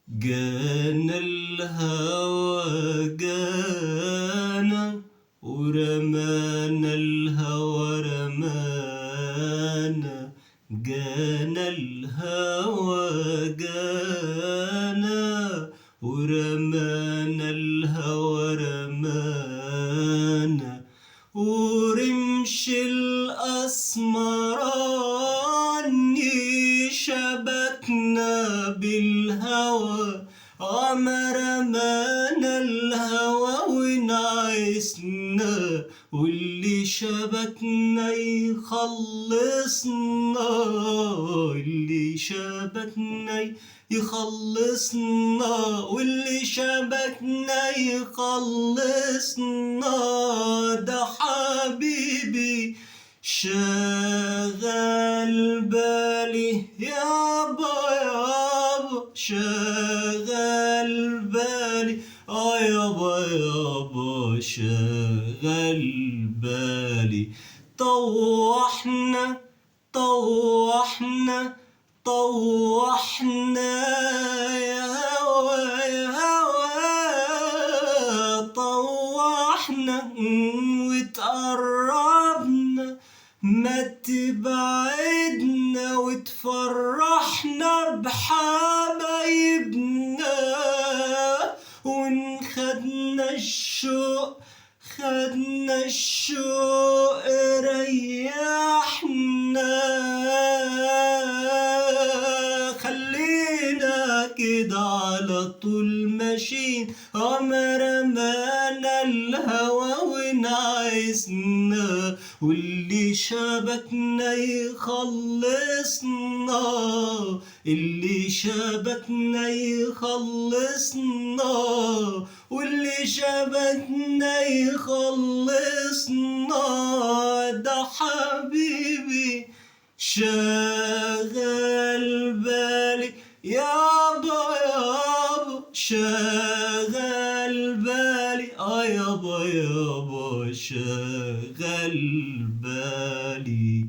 جانا الهوى جانا ورمانا الهوى رمانا. جانا الهوى جانا ورمانا الهوى رمانا. ورمش الأسمراني شبكنا بالهوى عما رمانا الهوى ونعسنا. واللي شبكنا يخلصنا اللي شبكنا يخلصنا واللي شبكنا يخلصنا. ده حبيبي شغل بالي يابا يابا شغل بالي يابا يابا شغل بالي. طوحنا طوحنا طوحنا يا هوا يا هوا طوحنا وتقربنا ما تبعدنا وتفرحنا بحبايبنا. ونخدنا الشوق خدنا الشوق ريحنا. خلينا كده على طول ماشيين عما رمانا الهوى ونعسنا. واللي شبكنا يخلصنا اللي شبكنا يخلصنا واللي شبكنا يخلصنا. ده حبيبي شغل بالي يابا يابا شغل بالي يابا يابا شغل بالي.